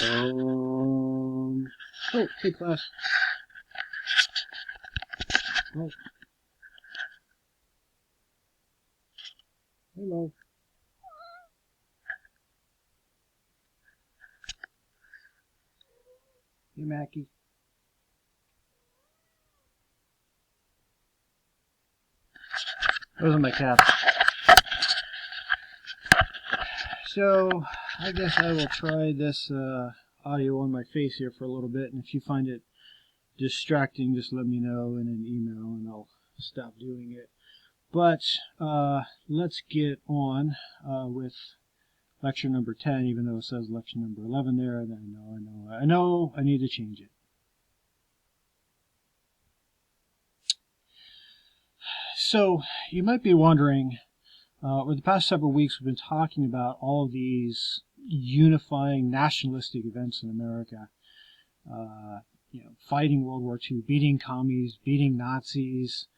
Oh, hey class. Oh. Hello. Hey, Mackie. Those are my cats. So, I guess I will try this audio on my face here for a little bit, and if you find it distracting, just let me know in an email and I'll stop doing it. But let's get on with lecture number 10, even though it says lecture number 11 there, and I know I need to change it. So, you might be wondering, over the past several weeks we've been talking about all of these unifying nationalistic events in America. Fighting World War II, beating commies, beating Nazis,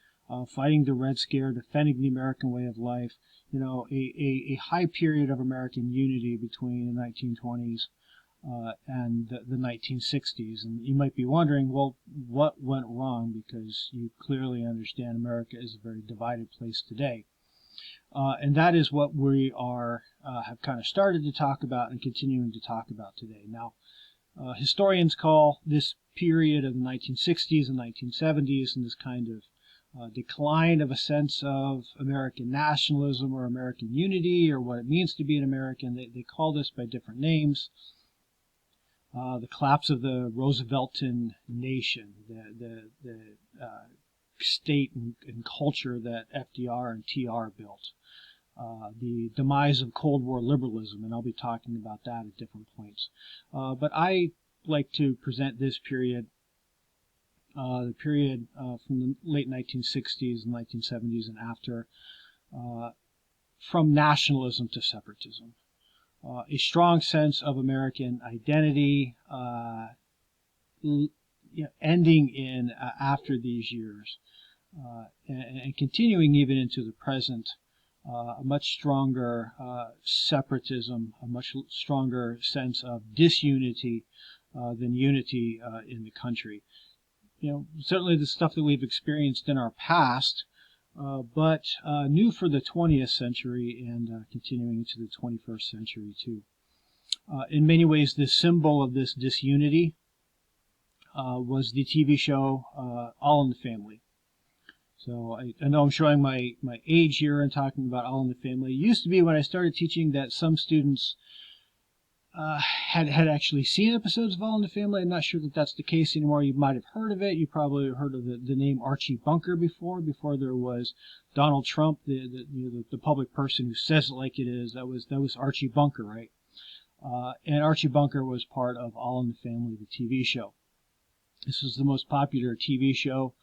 fighting the Red Scare, defending the American way of life. A high period of American unity between the 1920s and the 1960s. And you might be wondering, well, what went wrong? Because you clearly understand America is a very divided place today. And that is what we have kind of started to talk about and continuing to talk about today. Now, historians call this period of the 1960s and 1970s and this kind of decline of a sense of American nationalism or American unity or what it means to be an American. They call this by different names. The collapse of the Rooseveltian nation, the state and culture that FDR and TR built. The demise of Cold War liberalism, and I'll be talking about that at different points. But I like to present this period, the period from the late 1960s and 1970s and after, from nationalism to separatism. A strong sense of American identity, ending in after these years, and continuing even into the present. A much stronger separatism, a much stronger sense of disunity than unity in the country. Certainly the stuff that we've experienced in our past, but new for the 20th century and continuing into the 21st century too. In many ways, the symbol of this disunity was the TV show All in the Family. So I know I'm showing my age here and talking about All in the Family. It used to be when I started teaching that some students had actually seen episodes of All in the Family. I'm not sure that that's the case anymore. You might have heard of it. You probably heard of the name Archie Bunker before there was Donald Trump, the public person who says it like it is. That was Archie Bunker, right? And Archie Bunker was part of All in the Family, the TV show. This was the most popular TV show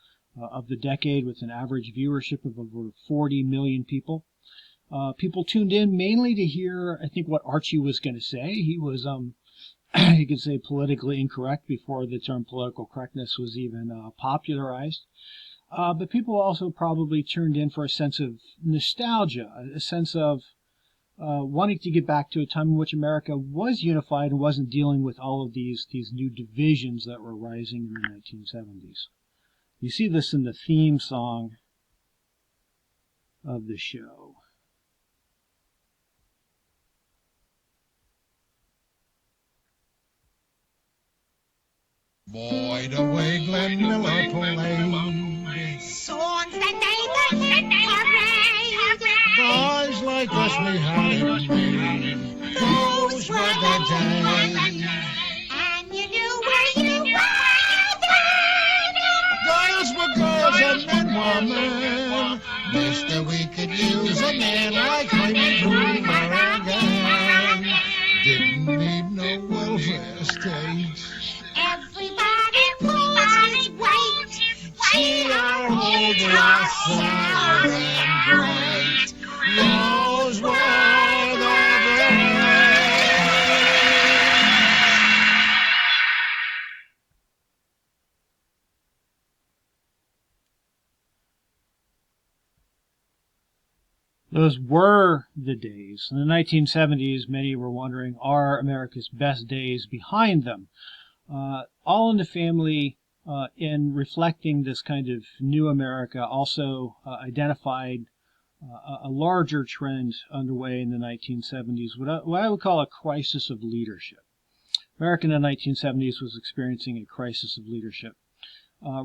of the decade, with an average viewership of over 40 million people. People tuned in mainly to hear, I think, what Archie was going to say. He was, you could say, politically incorrect before the term political correctness was even popularized. But people also probably tuned in for a sense of nostalgia, a sense of wanting to get back to a time in which America was unified and wasn't dealing with all of these new divisions that were rising in the 1970s. You see this in the theme song of the show. Boy, the way Glenn Miller played songs that they parade. Guys like us, we had it made. Those were the days. And you knew where you were then. Girls were girls and men were men. Mister, we could use a man like Jaime Boomer again. Didn't need no welfare state. Everybody pulls his weight. See our old sour and great. Those were the days. Those were the days. In the 1970s, many were wondering, are America's best days behind them? All in the Family, in reflecting this kind of new America, also identified a larger trend underway in the 1970s, what I would call a crisis of leadership. America in the 1970s was experiencing a crisis of leadership,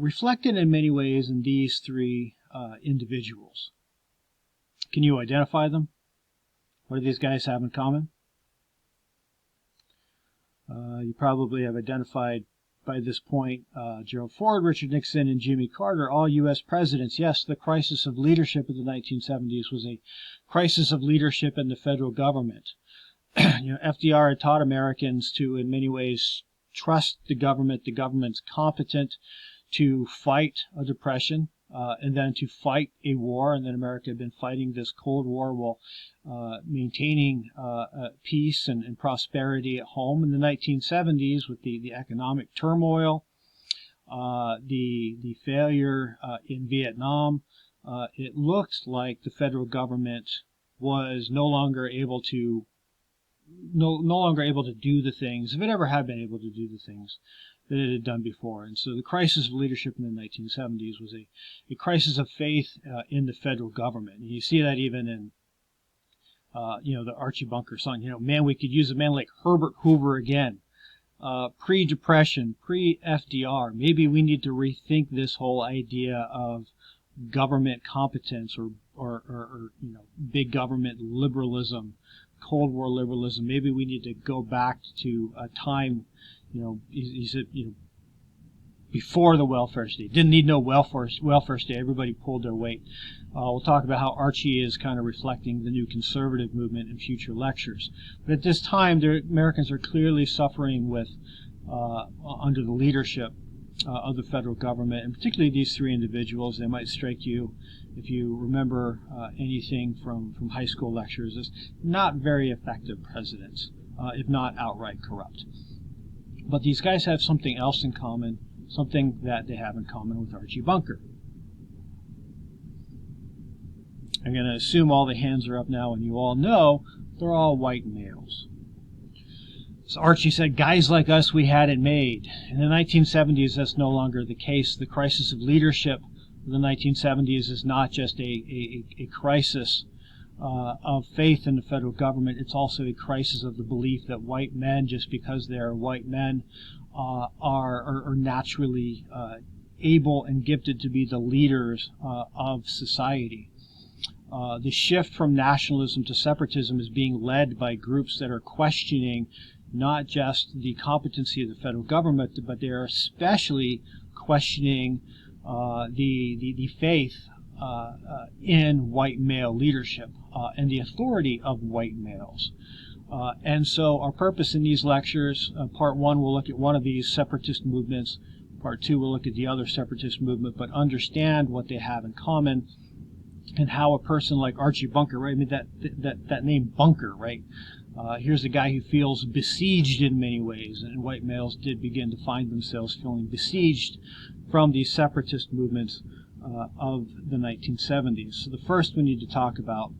reflected in many ways in these three individuals. Can you identify them? What do these guys have in common? You probably have identified by this point Gerald Ford, Richard Nixon, and Jimmy Carter, all U.S. presidents. Yes, the crisis of leadership of the 1970s was a crisis of leadership in the federal government. FDR had taught Americans to, in many ways, trust the government. The government's competent to fight a depression, and then to fight a war. And then America had been fighting this Cold War while maintaining peace and prosperity at home. In the 1970s, with the economic turmoil, the failure in Vietnam, it looked like the federal government was no longer able to do the things, if it ever had been able to do the things that it had done before. And so the crisis of leadership in the 1970s was a crisis of faith in the federal government. And you see that even in the Archie Bunker song, man, we could use a man like Herbert Hoover again. Pre-Depression, pre-FDR, maybe we need to rethink this whole idea of government competence or big government liberalism, Cold War liberalism. Maybe we need to go back to a time, he said, before the welfare state. Didn't need no welfare state. Everybody pulled their weight. We'll talk about how Archie is kind of reflecting the new conservative movement in future lectures. But at this time, the Americans are clearly suffering with under the leadership of the federal government, and particularly these three individuals. They might strike you, if you remember anything from high school lectures, as not very effective presidents, if not outright corrupt. But these guys have something else in common, something that they have in common with Archie Bunker. I'm going to assume all the hands are up now, and you all know they're all white males. So Archie said, guys like us, we had it made. In the 1970s, that's no longer the case. The crisis of leadership of the 1970s is not just a crisis of faith in the federal government. It's also a crisis of the belief that white men, just because they are white men, are naturally able and gifted to be the leaders of society. The shift from nationalism to separatism is being led by groups that are questioning not just the competency of the federal government, but they are especially questioning the faith in white male leadership and the authority of white males. And so our purpose in these lectures, part one, we'll look at one of these separatist movements. Part two, we'll look at the other separatist movement, but understand what they have in common and how a person like Archie Bunker, right? I mean, that name Bunker, right? Here's a guy who feels besieged in many ways, and white males did begin to find themselves feeling besieged from these separatist movements of the 1970s. So the first we need to talk about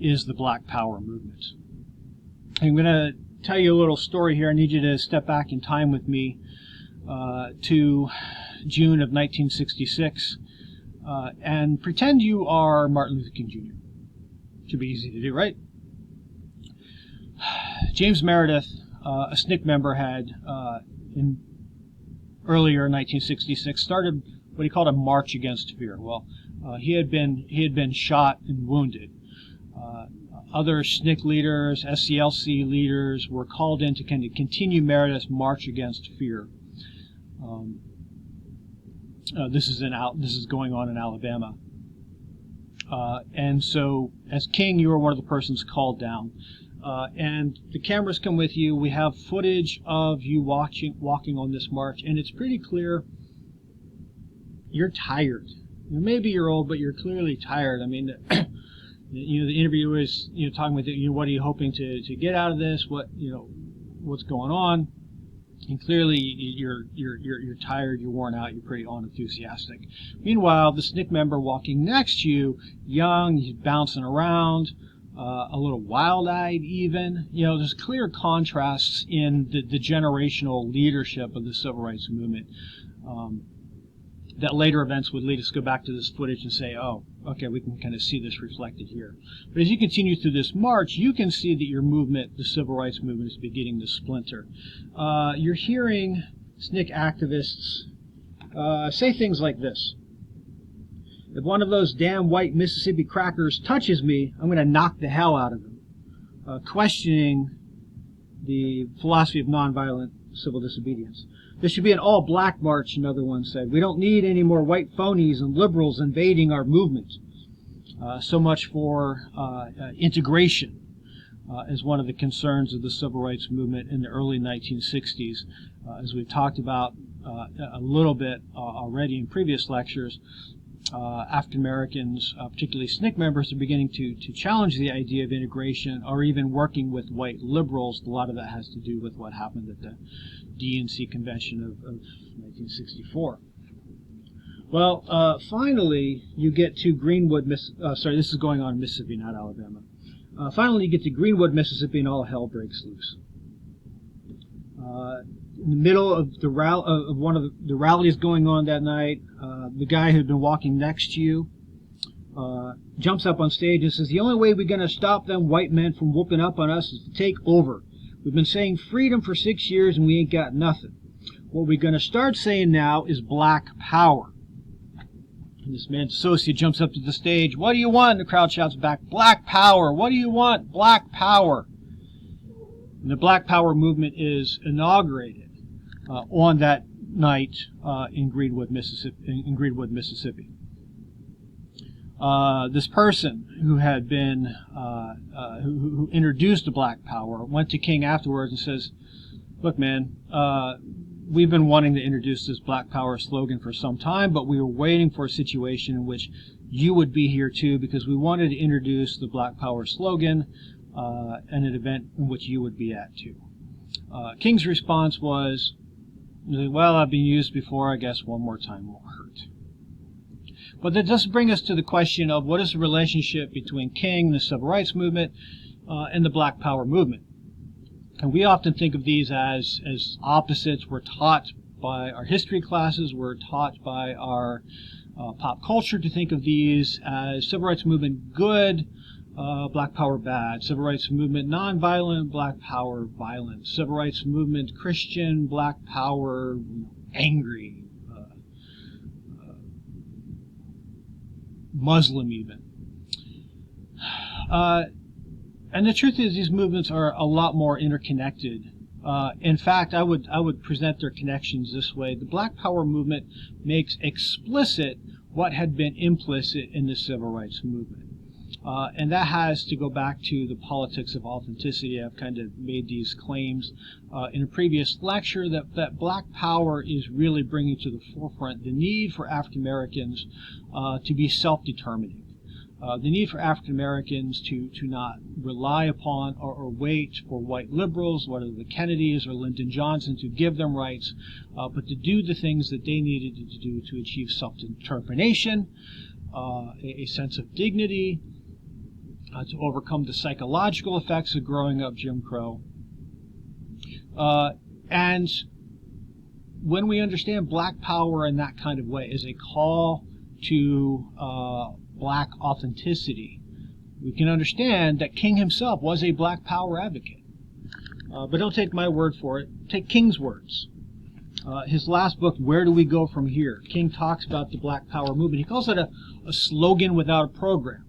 is the Black Power movement. I'm going to tell you a little story here. I need you to step back in time with me to June of 1966 and pretend you are Martin Luther King Jr. Should be easy to do, right? James Meredith, a SNCC member, had earlier in 1966 started what he called a march against fear. Well, he had been shot and wounded. Other SNCC leaders, SCLC leaders were called in to kind of continue Meredith's march against fear. This is going on in Alabama. And so, as King, you were one of the persons called down. And the cameras come with you. We have footage of you walking on this march, and it's pretty clear you're tired. Maybe you're old, but you're clearly tired. I mean, the interviewer is talking with you. What are you hoping to get out of this? What's going on? And clearly, you're tired, you're worn out, you're pretty unenthusiastic. Meanwhile, the SNCC member walking next to you, young, he's bouncing around, a little wild-eyed even. You know, there's clear contrasts in the generational leadership of the civil rights movement. That later events would lead us to go back to this footage and say, oh, okay, we can kind of see this reflected here. But as you continue through this march, you can see that your movement, the civil rights movement, is beginning to splinter. You're hearing SNCC activists say things like this. If one of those damn white Mississippi crackers touches me, I'm going to knock the hell out of him. Questioning the philosophy of nonviolent civil disobedience. There should be an all-black march, another one said. We don't need any more white phonies and liberals invading our movement. So much for integration as one of the concerns of the civil rights movement in the early 1960s. As we've talked about a little bit already in previous lectures, African Americans, particularly SNCC members, are beginning to challenge the idea of integration or even working with white liberals. A lot of that has to do with what happened at the DNC convention of 1964. Well, finally, you get to Greenwood, this is going on in Mississippi, not Alabama. Finally, you get to Greenwood, Mississippi, and all hell breaks loose. In the middle of one of the rallies going on that night, the guy who'd been walking next to you jumps up on stage and says, the only way we're going to stop them white men from whooping up on us is to take over. We've been saying freedom for 6 years and we ain't got nothing. What we're going to start saying now is black power. And this man's associate jumps up to the stage. What do you want? And the crowd shouts back, black power. What do you want? Black power. And the black power movement is inaugurated on that night in Greenwood, Mississippi. This person who had been who introduced the black power went to King afterwards and says, look, man, we've been wanting to introduce this black power slogan for some time, but we were waiting for a situation in which you would be here too, because we wanted to introduce the black power slogan at an event in which you would be at too. King's response was, well, I've been used before, I guess one more time won't hurt. But that does bring us to the question of what is the relationship between King and the civil rights movement and the black power movement. And we often think of these as opposites. We're taught by our history classes, we're taught by our pop culture to think of these as civil rights movement good, black power bad, civil rights movement nonviolent, black power violent, civil rights movement Christian, black power angry, Muslim even. And the truth is these movements are a lot more interconnected. In fact, I would present their connections this way. The black power movement makes explicit what had been implicit in the civil rights movement. And that has to go back to the politics of authenticity. I've kind of made these claims in a previous lecture that black power is really bringing to the forefront the need for African Americans to be self-determining. The need for African Americans to not rely upon or wait for white liberals, whether the Kennedys or Lyndon Johnson, to give them rights, but to do the things that they needed to do to achieve self-determination, a sense of dignity, to overcome the psychological effects of growing up Jim Crow. And when we understand black power in that kind of way as a call to black authenticity, we can understand that King himself was a black power advocate. But don't take my word for it. Take King's words. His last book, Where Do We Go From Here? King talks about the black power movement. He calls it a slogan without a program.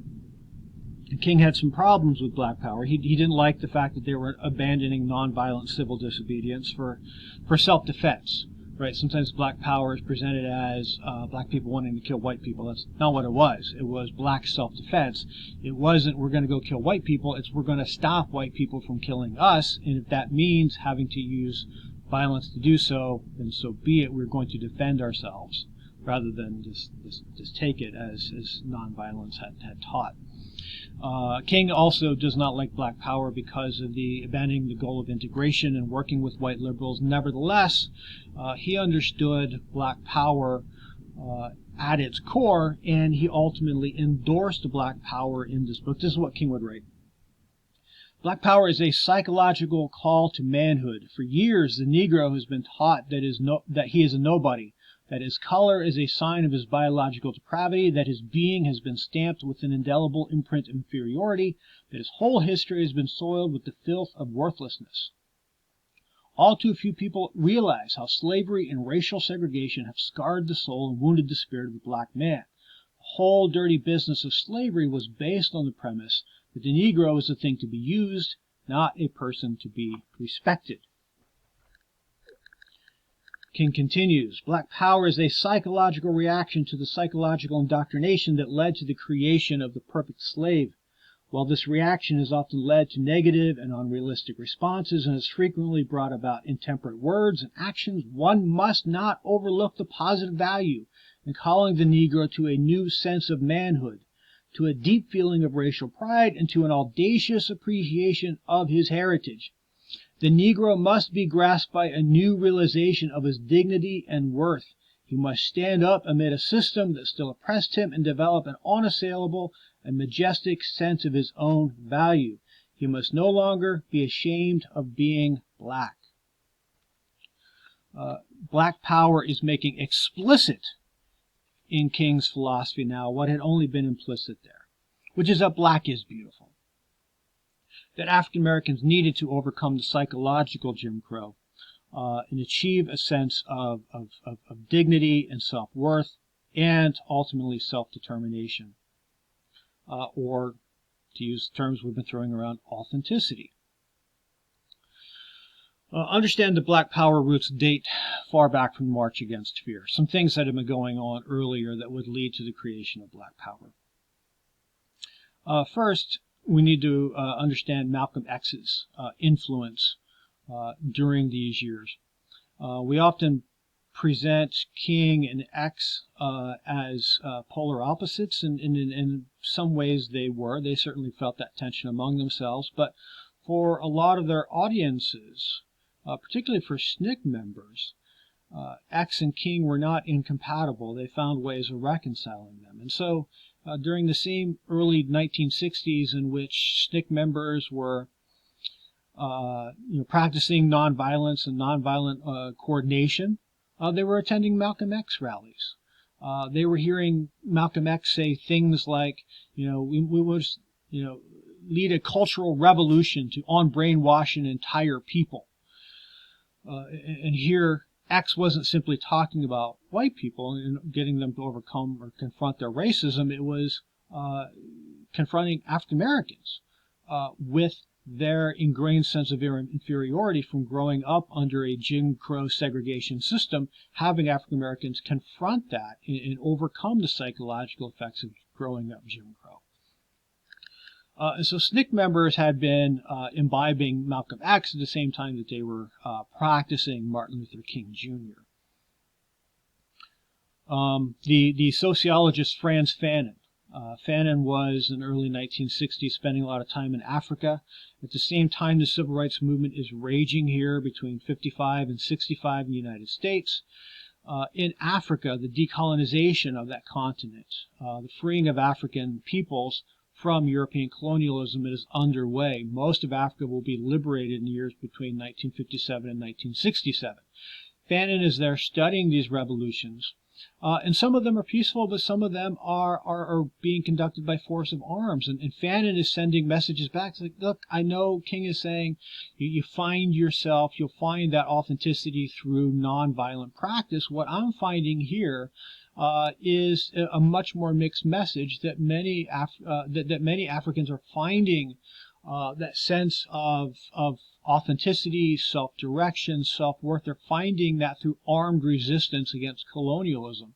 And King had some problems with black power. He didn't like the fact that they were abandoning nonviolent civil disobedience for self-defense. Right? Sometimes black power is presented as black people wanting to kill white people. That's not what it was. It was black self-defense. It wasn't we're going to go kill white people. It's we're going to stop white people from killing us. And if that means having to use violence to do so, then so be it. We're going to defend ourselves rather than just take it as nonviolence had taught. King also does not like black power because of the abandoning the goal of integration and working with white liberals. Nevertheless, he understood black power at its core, and he ultimately endorsed black power in this book. This is what King would write. Black power is a psychological call to manhood. For years, the Negro has been taught that he is a nobody, that his color is a sign of his biological depravity, that his being has been stamped with an indelible imprint of inferiority, that his whole history has been soiled with the filth of worthlessness. All too few people realize how slavery and racial segregation have scarred the soul and wounded the spirit of the black man. The whole dirty business of slavery was based on the premise that the Negro is a thing to be used, not a person to be respected. King continues, black power is a psychological reaction to the psychological indoctrination that led to the creation of the perfect slave. While this reaction has often led to negative and unrealistic responses and has frequently brought about intemperate words and actions, one must not overlook the positive value in calling the Negro to a new sense of manhood, to a deep feeling of racial pride, and to an audacious appreciation of his heritage. The Negro must be grasped by a new realization of his dignity and worth. He must stand up amid a system that still oppressed him and develop an unassailable and majestic sense of his own value. He must no longer be ashamed of being black. Black power is making explicit in King's philosophy now what had only been implicit there, which is that black is beautiful. That African Americans needed to overcome the psychological Jim Crow and achieve a sense of dignity and self-worth and ultimately self-determination. Or, to use terms we've been throwing around, authenticity. Understand the black power roots date far back from the March Against Fear. Some things that have been going on earlier that would lead to the creation of black power. First, we need to understand Malcolm X's influence during these years. We often present King and X as polar opposites, and in some ways they were. They certainly felt that tension among themselves, but for a lot of their audiences, particularly for SNCC members, X and King were not incompatible. They found ways of reconciling them. And so during the same early 1960s in which SNCC members were practicing nonviolence and nonviolent coordination, they were attending Malcolm X rallies. They were hearing Malcolm X say things like, we would, lead a cultural revolution to unbrainwash an entire people. And here, X wasn't simply talking about white people and getting them to overcome or confront their racism. It was confronting African Americans with their ingrained sense of inferiority from growing up under a Jim Crow segregation system, having African Americans confront that and overcome the psychological effects of growing up Jim Crow. And so SNCC members had been imbibing Malcolm X at the same time that they were practicing Martin Luther King Jr. The sociologist Franz Fanon. Fanon was in the early 1960s spending a lot of time in Africa. At the same time, the civil rights movement is raging here between 55 and 65 in the United States. In Africa, the decolonization of that continent, the freeing of African peoples from European colonialism is underway. Most of Africa will be liberated in the years between 1957 and 1967. Fanon is there studying these revolutions. And some of them are peaceful, but some of them are being conducted by force of arms. And Fanon is sending messages back. It's like, look, I know King is saying you find yourself, you'll find that authenticity through nonviolent practice. What I'm finding here is a much more mixed message that many Africans are finding that sense of authenticity, self-direction, self-worth. They're finding that through armed resistance against colonialism.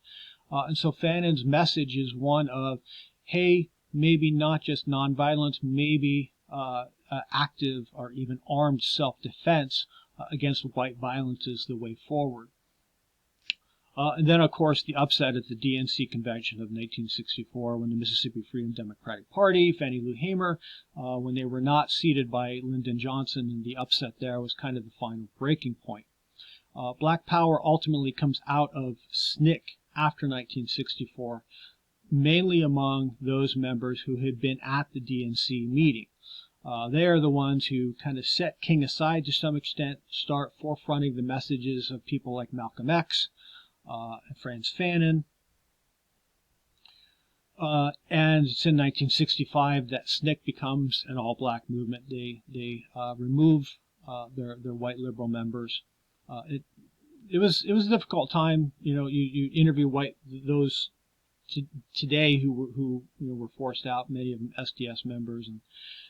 And so Fanon's message is one of, hey, maybe not just nonviolence, maybe active or even armed self-defense against white violence is the way forward. And then, of course, the upset at the DNC convention of 1964 when the Mississippi Freedom Democratic Party, Fannie Lou Hamer, when they were not seated by Lyndon Johnson, and the upset there was kind of the final breaking point. Black Power ultimately comes out of SNCC after 1964, mainly among those members who had been at the DNC meeting. They are the ones who kind of set King aside to some extent, start forefronting the messages of people like Malcolm X, and Franz Fanon. And it's in 1965 that SNCC becomes an all-black movement. They remove their white liberal members. It was a difficult time. You interview those today who were forced out, many of them SDS members, and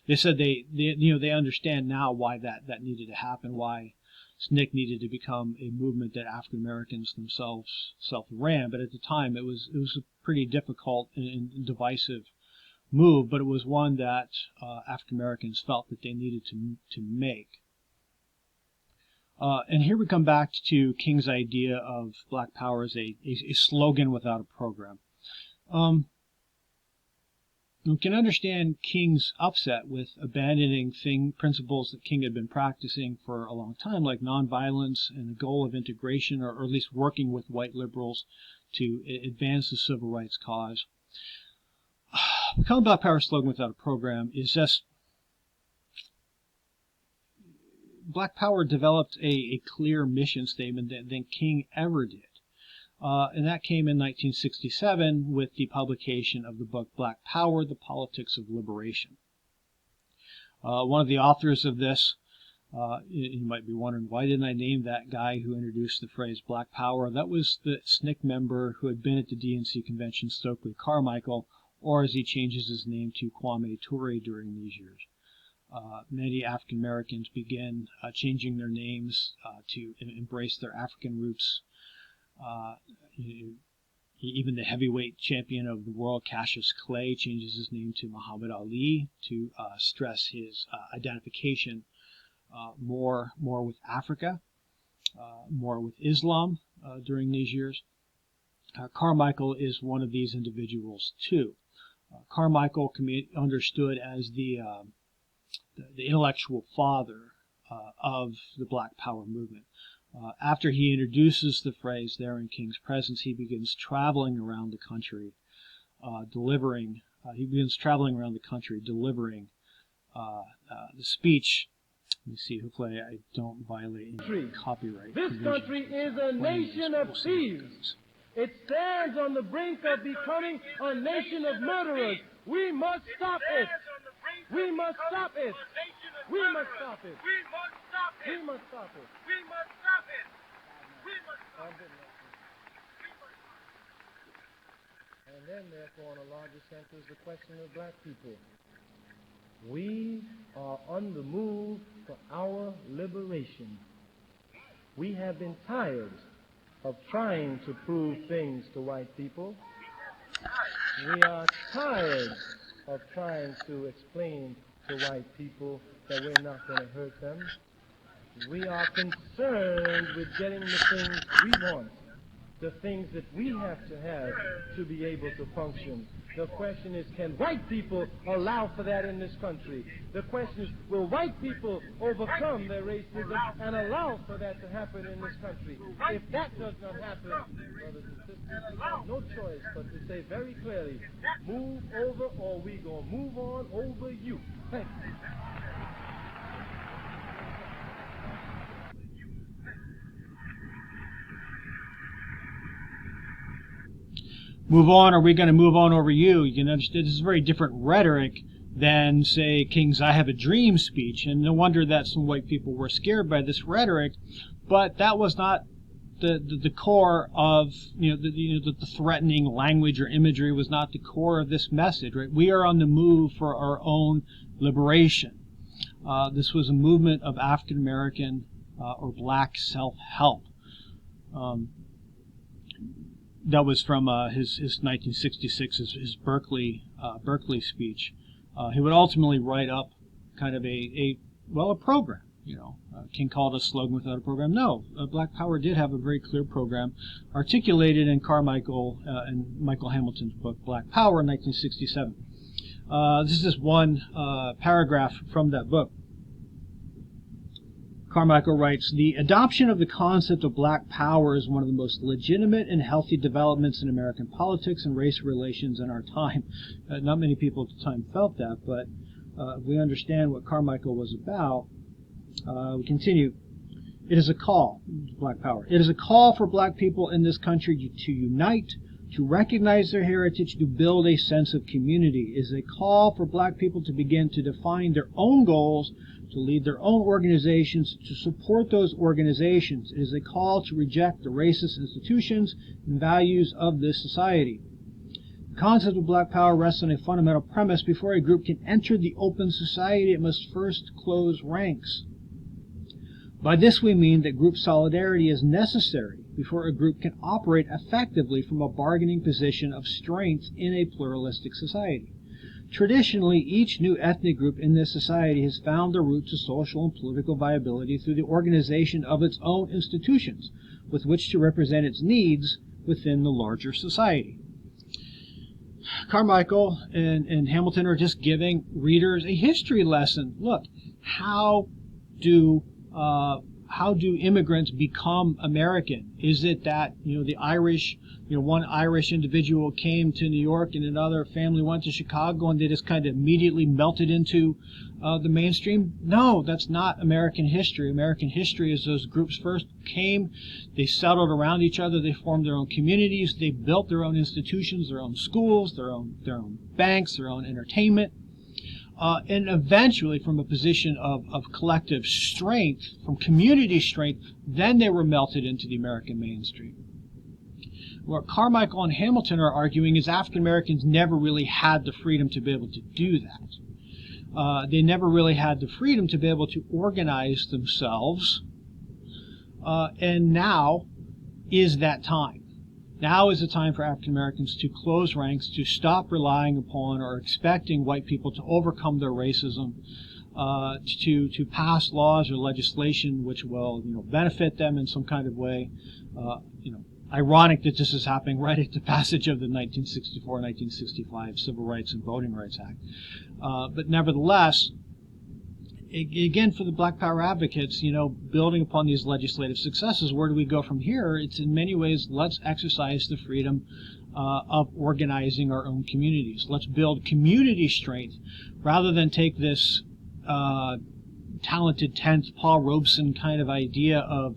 they said they understand now why that needed to happen, why SNCC needed to become a movement that African Americans themselves self-ran. But at the time, it was a pretty difficult and divisive move, but it was one that African Americans felt that they needed to make. And here we come back to King's idea of Black Power as a slogan without a program. You can understand King's upset with abandoning principles that King had been practicing for a long time, like nonviolence and the goal of integration, or at least working with white liberals to advance the civil rights cause. Becoming Black Power slogan without a program is just... Black Power developed a clear mission statement than King ever did. And that came in 1967 with the publication of the book Black Power, The Politics of Liberation. One of the authors of this, you might be wondering, why didn't I name that guy who introduced the phrase Black Power? That was the SNCC member who had been at the DNC convention, Stokely Carmichael, or as he changes his name to Kwame Ture during these years. Many African Americans began changing their names to embrace their African roots. Even the heavyweight champion of the world, Cassius Clay, changes his name to Muhammad Ali to stress his identification more with Africa, more with Islam during these years. Carmichael is one of these individuals too. Carmichael understood as the intellectual father of the Black Power movement. After he introduces the phrase there in King's presence, he begins traveling around the country, delivering the speech. Let me see, hopefully I don't violate any copyright. This country is a nation of thieves. It stands on the brink of becoming a nation of murderers. We must stop it. We must stop it. We must stop it. We must stop it. We must stop it. We must stop it. We must stop it. And then, therefore, in a larger sense, is the question of black people. We are on the move for our liberation. We have been tired of trying to prove things to white people. We are tired of trying to explain to white people that we're not going to hurt them. We are concerned with getting the things we want, the things that we have to be able to function. The question is, can white people allow for that in this country? The question is, will white people overcome their racism and allow for that to happen in this country? If that does not happen, brothers and sisters, we have no choice but to say very clearly, move over or we gonna move on over you. Thank you. Move on, or are we going to move on over you? You can understand this is very different rhetoric than, say, King's I Have a Dream speech. And no wonder that some white people were scared by this rhetoric. But that was not the core of, the threatening language or imagery was not the core of this message, right? We are on the move for our own liberation. This was a movement of African American or black self-help. That was from his 1966, his Berkeley speech. He would ultimately write up kind of a program King called a slogan without a program. No, Black Power did have a very clear program articulated in Carmichael and Michael Hamilton's book, Black Power, in 1967. This is one paragraph from that book. Carmichael writes, "The adoption of the concept of black power is one of the most legitimate and healthy developments in American politics and race relations in our time." Not many people at the time felt that, but if we understand what Carmichael was about, we continue. It is a call, black power. It is a call for black people in this country to unite, to recognize their heritage, to build a sense of community. It is a call for black people to begin to define their own goals, to lead their own organizations, to support those organizations. It is a call to reject the racist institutions and values of this society. The concept of black power rests on a fundamental premise. Before a group can enter the open society, it must first close ranks. By this we mean that group solidarity is necessary before a group can operate effectively from a bargaining position of strength in a pluralistic society. Traditionally, each new ethnic group in this society has found the route to social and political viability through the organization of its own institutions, with which to represent its needs within the larger society. Carmichael and Hamilton are just giving readers a history lesson. Look, how do immigrants become American? Is it that the Irish, one Irish individual came to New York and another family went to Chicago and they just kind of immediately melted into the mainstream? No, that's not American history. American history is those groups first came, they settled around each other, they formed their own communities, they built their own institutions, their own schools, their own banks, their own entertainment. And eventually, from a position of collective strength, from community strength, then they were melted into the American mainstream. What Carmichael and Hamilton are arguing is African Americans never really had the freedom to be able to do that. They never really had the freedom to be able to organize themselves, and now is that time. Now is the time for African Americans to close ranks, to stop relying upon or expecting white people to overcome their racism, to pass laws or legislation which will, benefit them in some kind of way. Ironic that this is happening right at the passage of the 1964-1965 Civil Rights and Voting Rights Act. But nevertheless, again, for the Black Power advocates, building upon these legislative successes, where do we go from here? It's in many ways, let's exercise the freedom of organizing our own communities. Let's build community strength rather than take this talented 10th Paul Robeson kind of idea of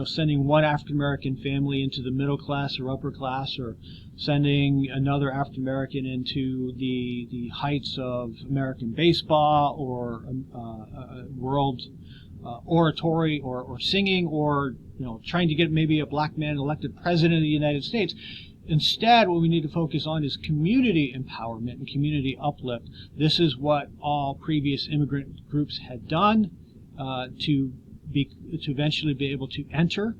sending one African American family into the middle class or upper class, or sending another African American into the heights of American baseball or world oratory or singing, or trying to get maybe a black man elected president of the United States. Instead, what we need to focus on is community empowerment and community uplift. This is what all previous immigrant groups had done to eventually be able to enter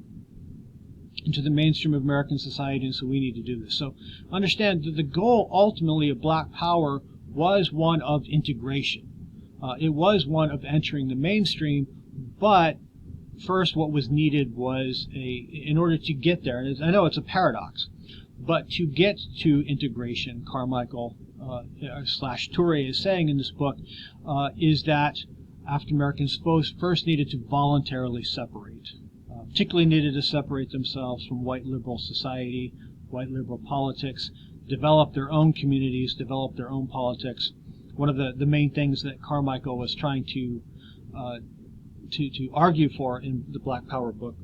into the mainstream of American society, and so we need to do this. So understand that the goal ultimately of Black Power was one of integration. It was one of entering the mainstream, but first what was needed was in order to get there, and I know it's a paradox, but to get to integration, Carmichael / Toure is saying in this book, is that African Americans first needed to voluntarily separate, particularly needed to separate themselves from white liberal society, white liberal politics, develop their own communities, develop their own politics. One of the main things that Carmichael was trying to argue for in the Black Power book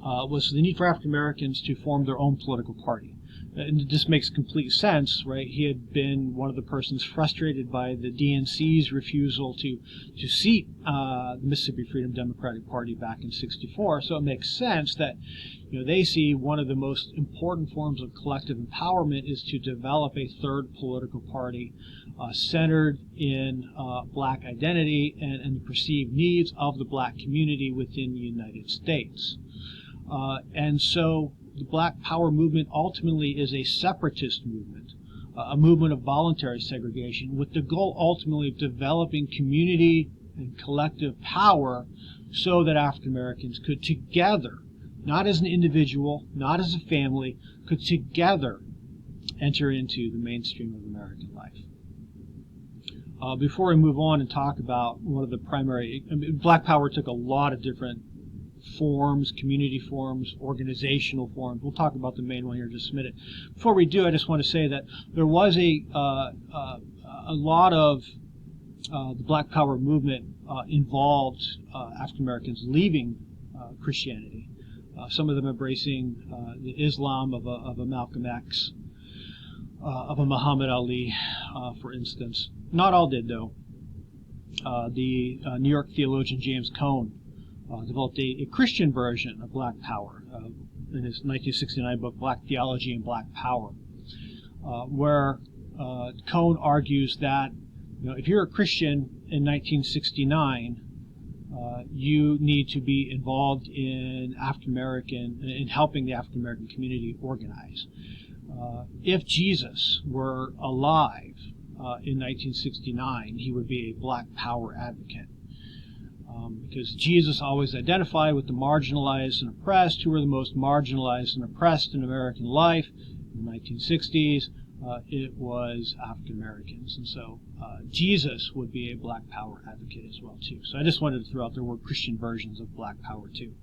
was the need for African Americans to form their own political party. And this makes complete sense, right? He had been one of the persons frustrated by the DNC's refusal to seat the Mississippi Freedom Democratic Party back in '64. So it makes sense that they see one of the most important forms of collective empowerment is to develop a third political party centered in black identity and the perceived needs of the black community within the United States. And so the Black Power movement ultimately is a separatist movement, a movement of voluntary segregation, with the goal ultimately of developing community and collective power so that African Americans could together, not as an individual, not as a family, could together enter into the mainstream of American life. Before we move on and talk about one of the primary, Black Power took a lot of different forms, community forms, organizational forms. We'll talk about the main one here in just a minute. Before we do, I just want to say that there was a lot of the Black Power movement involved African Americans leaving Christianity. Some of them embracing the Islam of a Malcolm X, of a Muhammad Ali, for instance. Not all did, though. The New York theologian James Cone developed a Christian version of Black Power in his 1969 book, Black Theology and Black Power, where Cone argues that if you're a Christian in 1969, you need to be involved in helping the African American community organize. If Jesus were alive in 1969, he would be a Black Power advocate. Because Jesus always identified with the marginalized and oppressed. Who were the most marginalized and oppressed in American life in the 1960s? It was African Americans. And so Jesus would be a Black Power advocate as well, too. So I just wanted to throw out there were Christian versions of Black Power, too.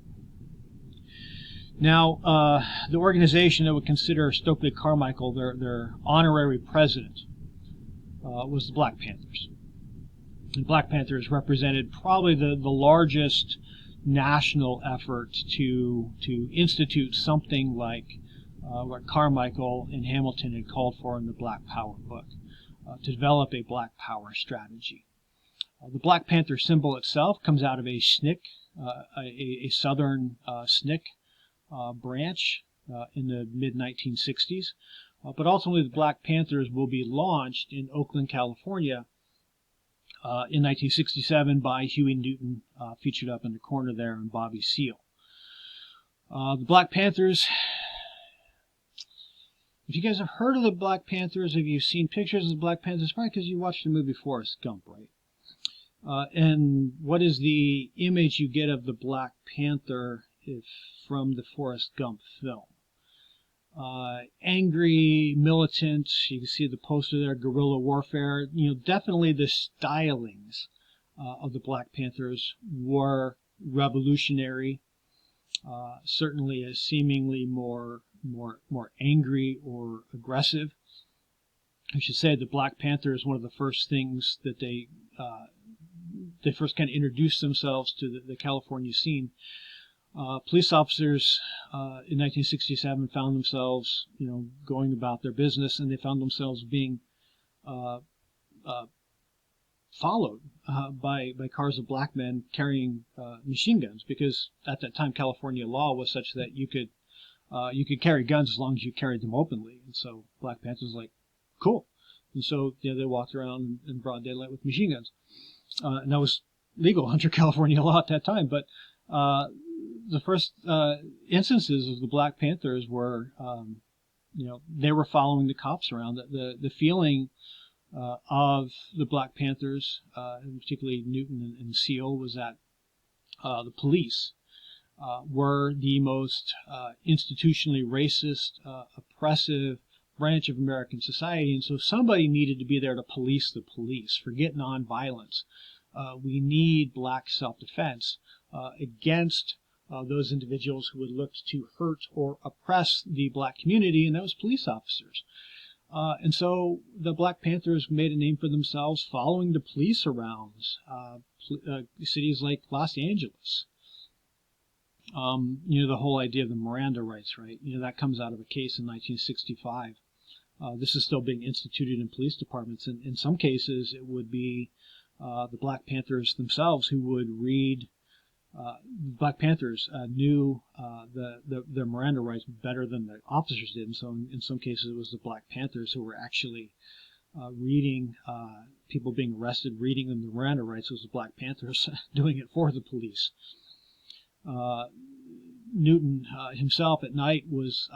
Now, the organization that would consider Stokely Carmichael their honorary president was the Black Panthers. The Black Panthers represented probably the largest national effort to institute something like what Carmichael and Hamilton had called for in the Black Power book, to develop a Black Power strategy. The Black Panther symbol itself comes out of a SNCC, a Southern SNCC branch in the mid-1960s. But ultimately, the Black Panthers will be launched in Oakland, California in 1967 by Huey Newton, featured up in the corner there, and Bobby Seale. The Black Panthers, if you guys have heard of the Black Panthers, if you've seen pictures of the Black Panthers, it's probably because you watched the movie Forrest Gump, right? And what is the image you get of the Black Panther from the Forrest Gump film? Angry, militant, you can see the poster there, guerrilla warfare. Definitely the stylings of the Black Panthers were revolutionary, certainly as seemingly more angry or aggressive. I should say the Black Panther is one of the first things that they first kind of introduced themselves to the California scene. Police officers in 1967 found themselves, going about their business, and they found themselves being followed by cars of black men carrying machine guns, because at that time California law was such that you could carry guns as long as you carried them openly. And so Black Panthers like, cool. And so they walked around in broad daylight with machine guns, and that was legal under California law at that time. But the first instances of the Black Panthers were, they were following the cops around. The feeling of the Black Panthers, and particularly Newton and Seale, was that the police were the most institutionally racist, oppressive branch of American society, and so somebody needed to be there to police the police. Forget nonviolence. We need black self-defense against those individuals who would look to hurt or oppress the black community, and that was police officers. And so the Black Panthers made a name for themselves following the police around cities like Los Angeles. The whole idea of the Miranda rights, right? That comes out of a case in 1965. This is still being instituted in police departments, and in some cases it would be the Black Panthers themselves who would read. Black Panthers knew their Miranda rights better than the officers did, and so in some cases it was the Black Panthers who were actually reading people being arrested, reading them the Miranda rights. It was the Black Panthers doing it for the police. Newton himself at night was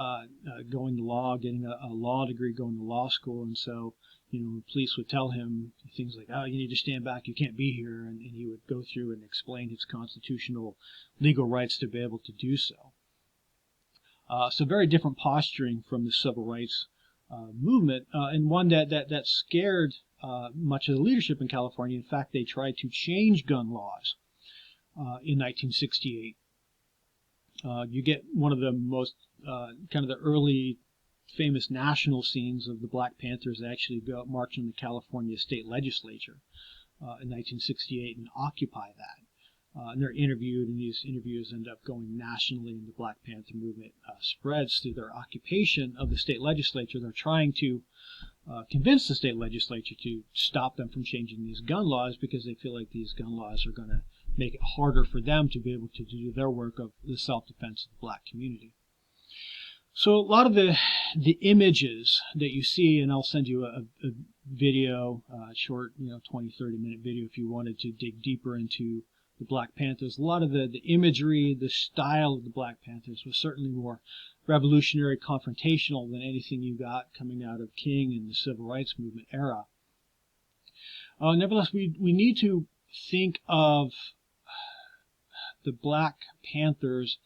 going to law, getting a law degree, going to law school, and so the police would tell him things like, "Oh, you need to stand back, you can't be here," and he would go through and explain his constitutional legal rights to be able to do so. So very different posturing from the civil rights movement, and one that scared much of the leadership in California. In fact, they tried to change gun laws in 1968. You get one of the most kind of the early famous national scenes of the Black Panthers actually go march in the California state legislature in 1968 and occupy that. And they're interviewed, and these interviews end up going nationally, and the Black Panther movement spreads through their occupation of the state legislature. They're trying to convince the state legislature to stop them from changing these gun laws because they feel like these gun laws are going to make it harder for them to be able to do their work of the self-defense of the black community. So a lot of the images that you see, and I'll send you a video, short, 20, 30-minute video if you wanted to dig deeper into the Black Panthers. A lot of the imagery, the style of the Black Panthers was certainly more revolutionary, confrontational than anything you got coming out of King and the Civil Rights Movement era. Nevertheless, we need to think of the Black Panthers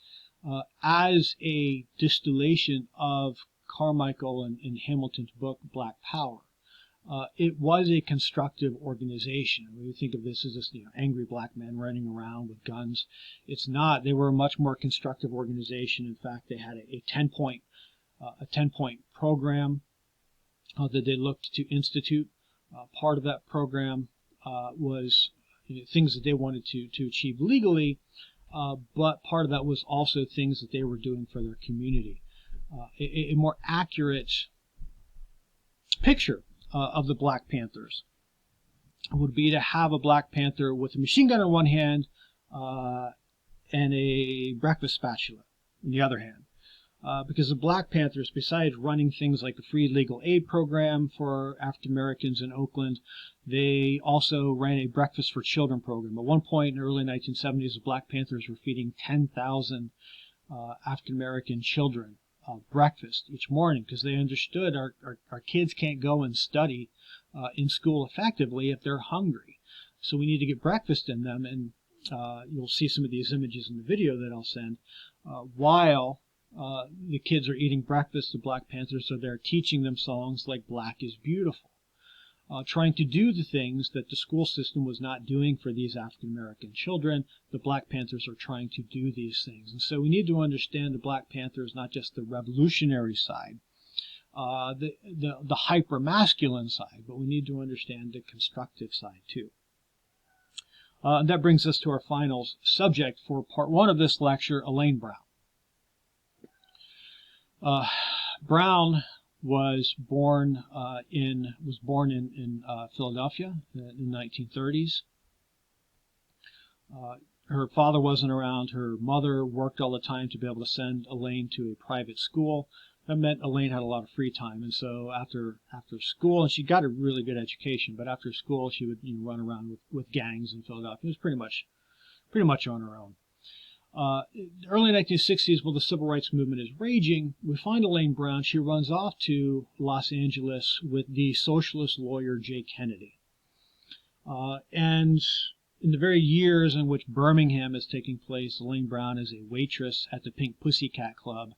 as a distillation of Carmichael and Hamilton's book, Black Power. It was a constructive organization. We think of this as this angry black men running around with guns. It's not. They were a much more constructive organization. In fact, they had a 10-point program that they looked to institute. Part of that program was things that they wanted to achieve legally, but part of that was also things that they were doing for their community. A more accurate picture of the Black Panthers would be to have a Black Panther with a machine gun in one hand and a breakfast spatula in the other hand. Because the Black Panthers, besides running things like the free legal aid program for African Americans in Oakland, they also ran a breakfast for children program. At one point in the early 1970s, the Black Panthers were feeding 10,000 African American children breakfast each morning because they understood our kids can't go and study in school effectively if they're hungry. So we need to get breakfast in them, and you'll see some of these images in the video that I'll send. While the kids are eating breakfast, the Black Panthers are there teaching them songs like Black is Beautiful, trying to do the things that the school system was not doing for these African American children. The Black Panthers are trying to do these things. And so we need to understand the Black Panthers, not just the revolutionary side, the hyper-masculine side, but we need to understand the constructive side too. And that brings us to our final subject for part one of this lecture, Elaine Brown. Brown was born in Philadelphia in the 1930s. Her father wasn't around. Her mother worked all the time to be able to send Elaine to a private school. That meant Elaine had a lot of free time, and so after school, and she got a really good education, but after school she would run around with gangs in Philadelphia. It was pretty much on her own. The early 1960s, while the civil rights movement is raging, we find Elaine Brown. She runs off to Los Angeles with the socialist lawyer Jay Kennedy. And in the very years in which Birmingham is taking place, Elaine Brown is a waitress at the Pink Pussycat Club.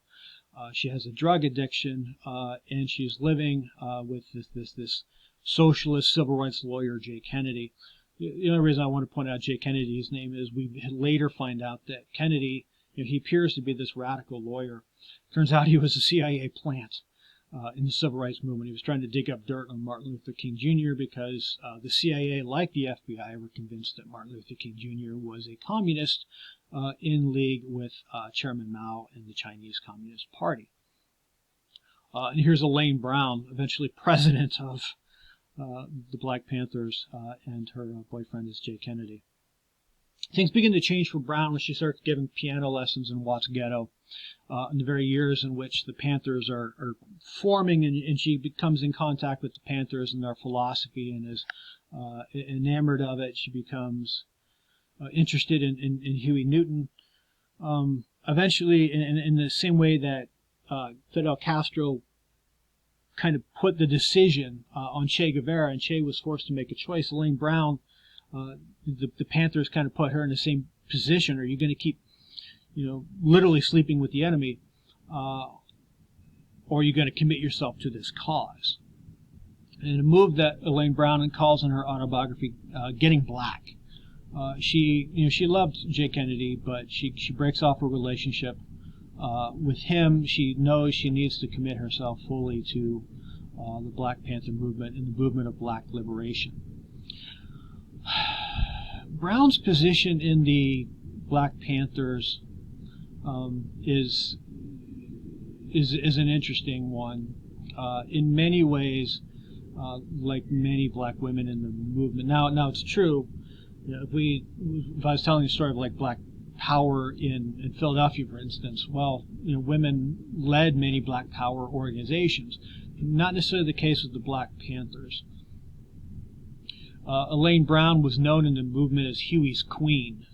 She has a drug addiction, and she's living with this socialist civil rights lawyer Jay Kennedy. The only reason I want to point out Jay Kennedy's name is we later find out that Kennedy, he appears to be this radical lawyer. Turns out he was a CIA plant in the civil rights movement. He was trying to dig up dirt on Martin Luther King Jr. because the CIA, like the FBI, were convinced that Martin Luther King Jr. was a communist in league with Chairman Mao and the Chinese Communist Party. And here's Elaine Brown, eventually president of the Black Panthers, and her boyfriend is Jay Kennedy. Things begin to change for Brown when she starts giving piano lessons in Watts Ghetto in the very years in which the Panthers are forming, and she becomes in contact with the Panthers and their philosophy and is enamored of it. She becomes interested in Huey Newton. Eventually, in the same way that Fidel Castro kind of put the decision on Che Guevara, and Che was forced to make a choice. Elaine Brown, the Panthers kind of put her in the same position. Are you going to keep, literally sleeping with the enemy, or are you going to commit yourself to this cause? And a move that Elaine Brown calls in her autobiography, "Getting Black." She loved J. Kennedy, but she breaks off a relationship with him. She knows she needs to commit herself fully to the Black Panther movement and the movement of Black liberation. Brown's position in the Black Panthers is an interesting one. In many ways, like many black women in the movement. Now it's true. If I was telling the story of like Black Power in Philadelphia, for instance, women led many Black Power organizations. Not necessarily the case with the Black Panthers. Elaine Brown was known in the movement as Huey's Queen.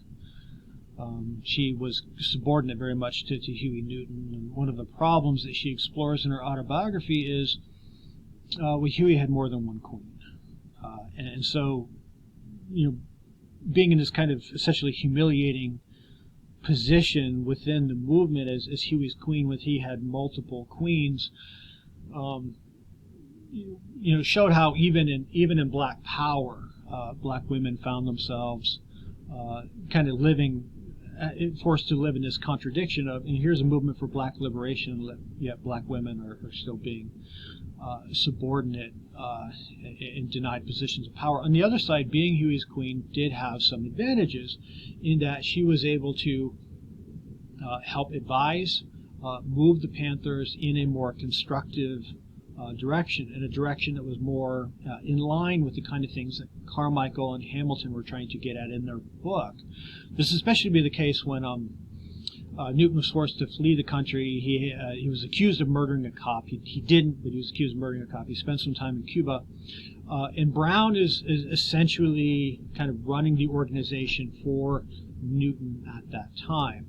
She was subordinate very much to Huey Newton, and one of the problems that she explores in her autobiography is Huey had more than one queen, and so being in this kind of essentially humiliating position within the movement as Huey's queen, when he had multiple queens, showed how even in Black Power, Black women found themselves kind of forced to live in this contradiction of, and here's a movement for Black liberation, yet Black women are still being subordinate and denied positions of power. On the other side, being Huey's queen did have some advantages in that she was able to help advise, move the Panthers in a more constructive direction, in a direction that was more in line with the kind of things that Carmichael and Hamilton were trying to get at in their book. This is especially be the case when Newton was forced to flee the country. He was accused of murdering a cop. He didn't, but he was accused of murdering a cop. He spent some time in Cuba. And Brown is essentially kind of running the organization for Newton at that time.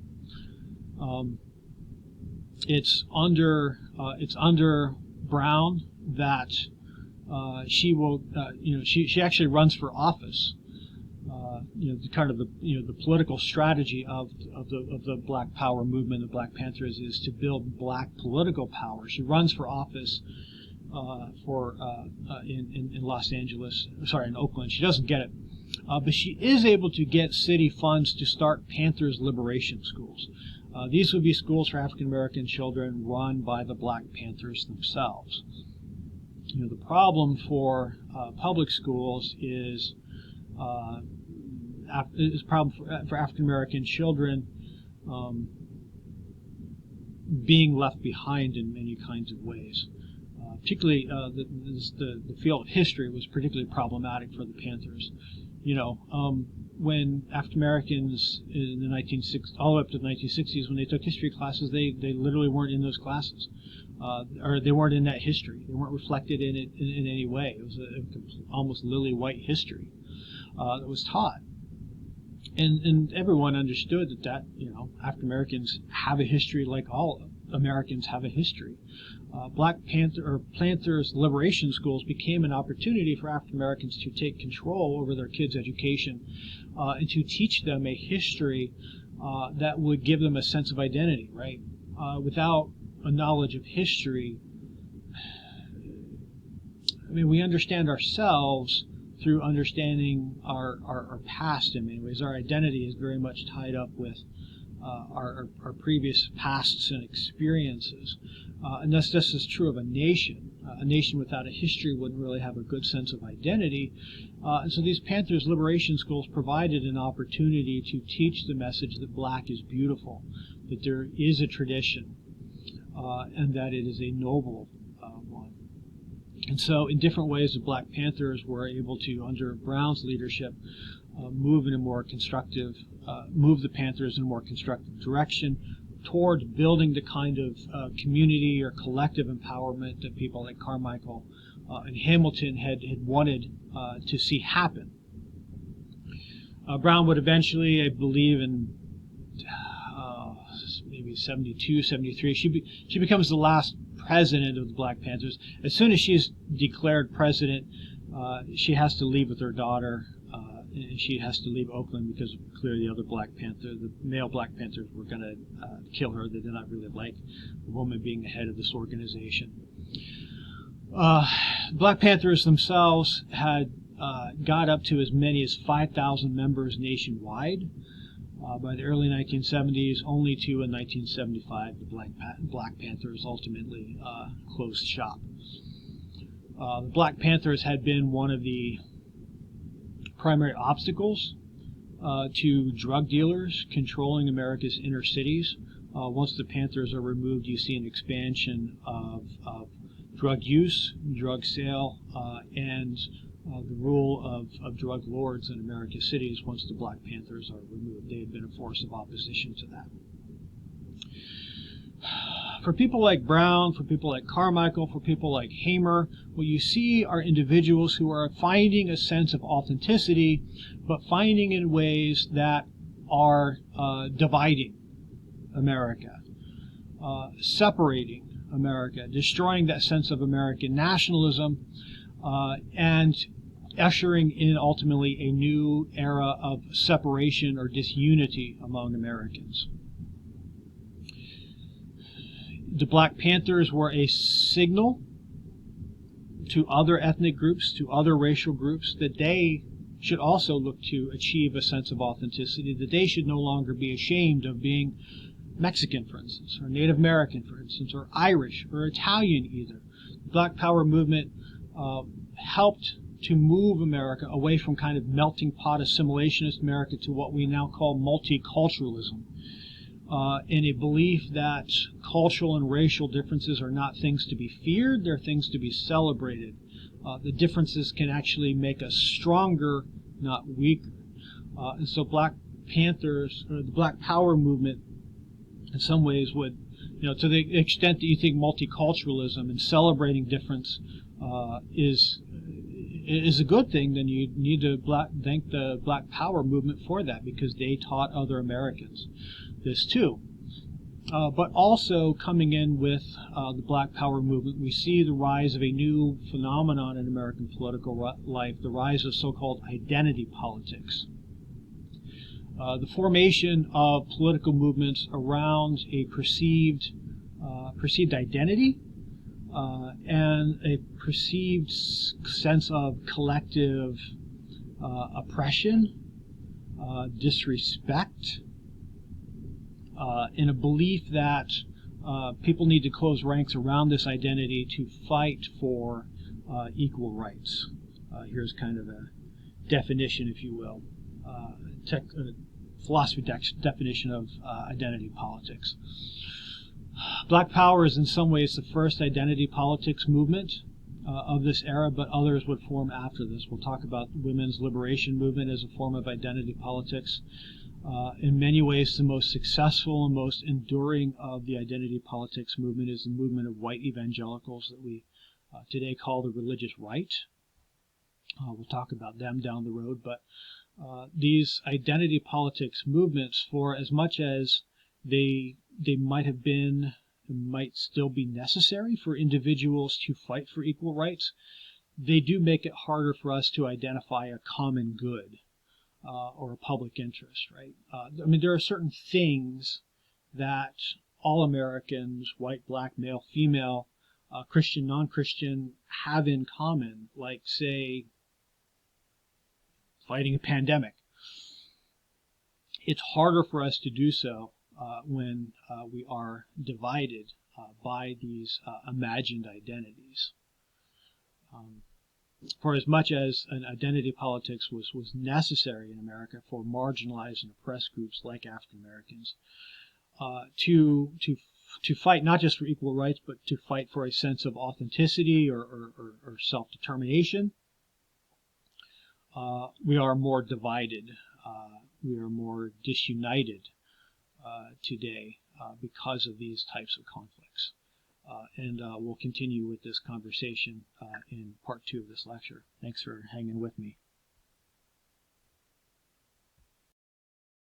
It's under Brown that she will, she actually runs for office. The political strategy of the Black Power movement, the Black Panthers, is to build Black political power. She runs for office in Los Angeles, in Oakland. She doesn't get it, but she is able to get city funds to start Panthers liberation schools. These would be schools for African American children run by the Black Panthers themselves. The problem for public schools is a problem for African American children being left behind in many kinds of ways. Particularly, the field of history was particularly problematic for the Panthers. When African Americans in the 1960s, all the way up to the 1960s, when they took history classes, they literally weren't in those classes, or they weren't in that history. They weren't reflected in it in any way. It was almost lily white history that was taught, and everyone understood that African Americans have a history like all Americans have a history. Black Panthers liberation schools became an opportunity for African Americans to take control over their kids' education and to teach them a history that would give them a sense of identity, right? Without a knowledge of history, we understand ourselves through understanding our past in many ways. Our identity is very much tied up with our previous pasts and experiences. And that's just as true of a nation. A nation without a history wouldn't really have a good sense of identity. And so these Panthers liberation schools provided an opportunity to teach the message that black is beautiful, that there is a tradition, and that it is a noble one. And so in different ways, the Black Panthers were able to, under Brown's leadership, move the Panthers in a more constructive direction towards building the kind of community or collective empowerment that people like Carmichael and Hamilton had wanted to see happen. Brown would eventually, I believe in maybe 72, 73, she becomes the last president of the Black Panthers. As soon as she's declared president, she has to leave with her daughter. And she has to leave Oakland because clearly the male Black Panthers were going to kill her. They did not really like a woman being the head of this organization. Black Panthers themselves had got up to as many as 5,000 members nationwide by the early 1970s, only to in 1975 the Black Panthers ultimately closed shop. The Black Panthers had been one of the primary obstacles to drug dealers controlling America's inner cities. Once the Panthers are removed, you see an expansion of drug use, drug sale, and the rule of drug lords in America's cities once the Black Panthers are removed. They had been a force of opposition to that. For people like Brown, for people like Carmichael, for people like Hamer, what you see are individuals who are finding a sense of authenticity, but finding it in ways that are dividing America, separating America, destroying that sense of American nationalism, and ushering in ultimately a new era of separation or disunity among Americans. The Black Panthers were a signal to other ethnic groups, to other racial groups, that they should also look to achieve a sense of authenticity, that they should no longer be ashamed of being Mexican, for instance, or Native American, for instance, or Irish, or Italian either. The Black Power movement helped to move America away from kind of melting pot assimilationist America to what we now call multiculturalism. In a belief that cultural and racial differences are not things to be feared, they're things to be celebrated. The differences can actually make us stronger, not weaker. And so Black Panthers, or the Black Power movement, in some ways would, to the extent that you think multiculturalism and celebrating difference is a good thing, then you need to thank the Black Power movement for that, because they taught other Americans this too. But also coming in with the Black Power movement, we see the rise of a new phenomenon in American political life, the rise of so-called identity politics. The formation of political movements around a perceived identity and a perceived sense of collective oppression, disrespect, in a belief that people need to close ranks around this identity to fight for equal rights. Here's kind of a definition, if you will, philosophy definition of identity politics. Black Power is in some ways the first identity politics movement of this era, but others would form after this. We'll talk about the women's liberation movement as a form of identity politics. In many ways, the most successful and most enduring of the identity politics movement is the movement of white evangelicals that we today call the religious right. We'll talk about them down the road, but these identity politics movements, for as much as they might have been, might still be necessary for individuals to fight for equal rights, they do make it harder for us to identify a common good or a public interest, right? I mean, there are certain things that all Americans, white, black, male, female, Christian, non-Christian, have in common, like, say, fighting a pandemic. It's harder for us to do so when we are divided by these imagined identities. For as much as an identity politics was necessary in America for marginalized and oppressed groups like African Americans, to fight not just for equal rights, but to fight for a sense of authenticity or self-determination, we are more divided. We are more disunited today because of these types of conflicts. And we'll continue with this conversation in part 2 of this lecture. Thanks for hanging with me.